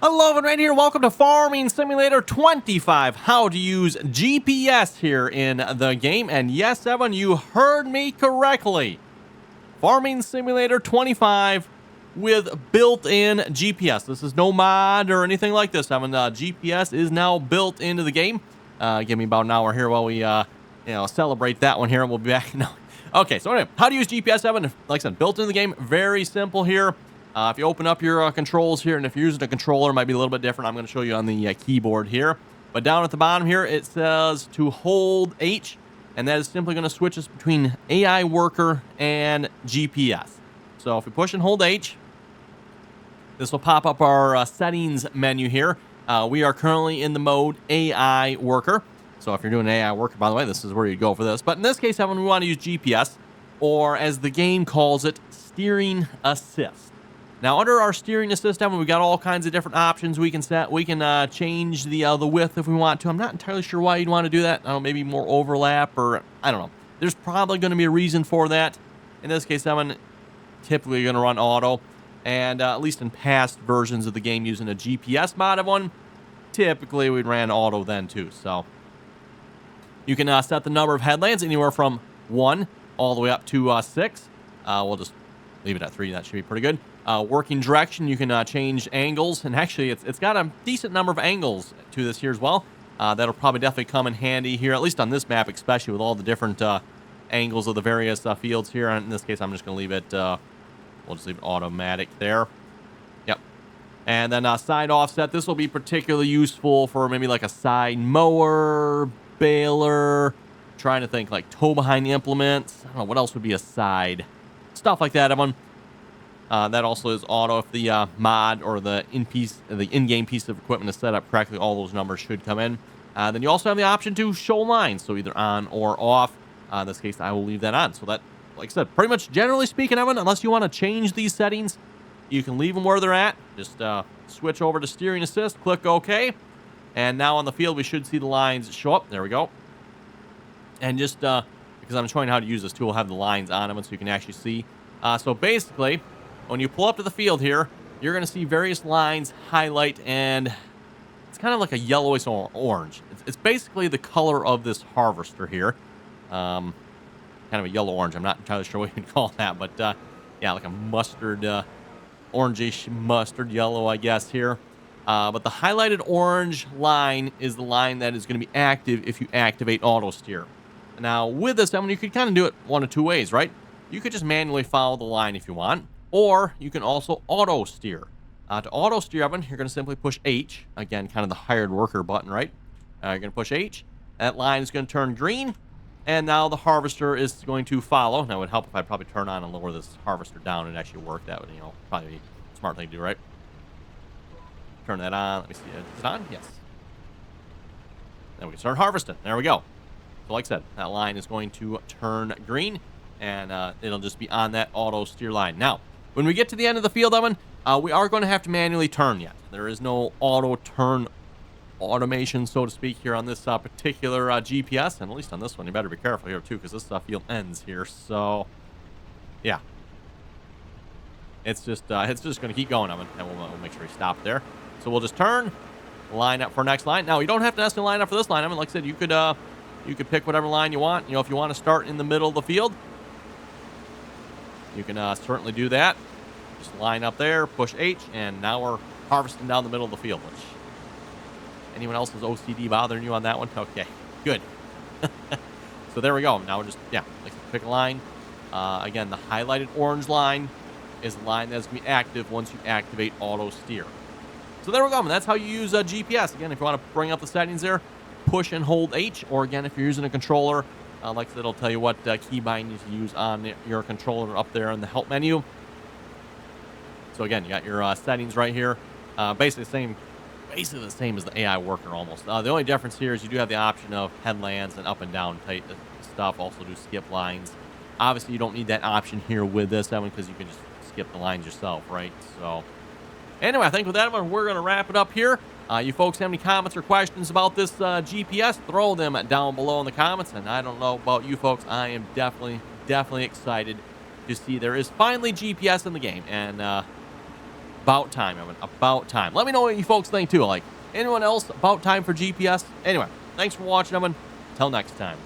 Hello, and right here, welcome to Farming Simulator 25, how to use GPS here in the game. And yes, Evan, you heard me correctly. Farming Simulator 25 with built-in GPS. This is no mod or anything like this, Evan. GPS is now built into the game. Give me about an hour here while we, celebrate that one here, and we'll be back. No. Okay, so anyway, how to use GPS, Evan. Like I said, built into the game, very simple here. If you open up your controls here, and if you're using a controller, it might be a little bit different. I'm going to show you on the keyboard here. But down at the bottom here, it says to hold H, and that is simply going to switch us between AI worker and GPS. So if we push and hold H, this will pop up our settings menu here. We are currently in the mode AI worker. So if you're doing AI worker, by the way, this is where you go for this. But in this case, Evan, we want to use GPS, or as the game calls it, steering assist. Now, under our steering assist, we've got all kinds of different options we can set. We can change the width if we want to. I'm not entirely sure why you'd want to do that. I don't know, maybe more overlap, or I don't know. There's probably going to be a reason for that. In this case, I'm typically going to run auto. And at least in past versions of the game using a GPS modded one, typically we'd ran auto then too. So you can set the number of headlands anywhere from 1 all the way up to 6. We'll just leave it at 3. That should be pretty good. Working direction, you can change angles, and actually it's got a decent number of angles to this here as well. That'll probably definitely come in handy here, at least on this map, especially with all the different angles of the various fields here. And in this case, I'm just going to leave it, we'll just leave it automatic there. Yep. And then side offset, this will be particularly useful for maybe like a side mower, baler, trying to think like tow behind implements. I don't know, what else would be a side? Stuff like that, everyone. That also is auto if the mod or the in-game piece of equipment is set up correctly. All those numbers should come in. Then you also have the option to show lines, so either on or off. In this case, I will leave that on. So that, like I said, pretty much generally speaking, Evan, unless you want to change these settings, you can leave them where they're at. Just switch over to steering assist, click OK. And now on the field, we should see the lines show up. There we go. And just because I'm showing how to use this tool, have the lines on them so you can actually see. So basically, when you pull up to the field here, you're going to see various lines highlight, and it's kind of like a yellowish orange. It's basically the color of this harvester here. Kind of a yellow orange. I'm not entirely sure what you can call that, but yeah, like a mustard, orangish mustard yellow, I guess, here. But the highlighted orange line is the line that is going to be active if you activate auto steer. Now, with this, I mean, you could kind of do it one of two ways, right? You could just manually follow the line if you want, or you can also auto steer. To auto steer, Evan, you're going to simply push H. Again, kind of the hired worker button, right? You're going to push H. That line is going to turn green, and now the harvester is going to follow. Now, it would help if I probably turn on and lower this harvester down and actually work. That would, probably be a smart thing to do, right? Turn that on. Let me see. Is it on? Yes. Then we can start harvesting. There we go. So like I said, that line is going to turn green, and it'll just be on that auto steer line. Now, when we get to the end of the field, Evan, we are going to have to manually turn yet. There is no auto turn automation, so to speak, here on this particular GPS, and at least on this one, you better be careful here too, because this field ends here. So, yeah, it's just going to keep going, Evan, and we'll make sure we stop there. So we'll just turn, line up for our next line. Now, you don't have to necessarily line up for this line, Evan. Like I said, you could pick whatever line you want. If you want to start in the middle of the field, you can certainly do that. Just line up there, push H, and now we're harvesting down the middle of the field. Which, anyone else's OCD bothering you on that one? Okay, good. So there we go. Now we're just, pick a line. Again, the highlighted orange line is the line that's going to be active once you activate auto steer. So there we go. And that's how you use GPS. Again, if you want to bring up the settings there, push and hold H, or again, if you're using a controller, like I said, it'll tell you what keybind you use on your controller up there in the help menu. So again, you got your settings right here. Basically the same as the AI worker almost. The only difference here is you do have the option of headlands and up and down type stuff. Also do skip lines. Obviously, you don't need that option here with this one because you can just skip the lines yourself, right? So anyway, I think with that one, we're going to wrap it up here. You folks have any comments or questions about this GPS, throw them down below in the comments. And I don't know about you folks, I am definitely excited to see there is finally GPS in the game. And About time, Evan. About time. Let me know what you folks think, too. Like, anyone else about time for GPS? Anyway, thanks for watching, Evan. Till next time.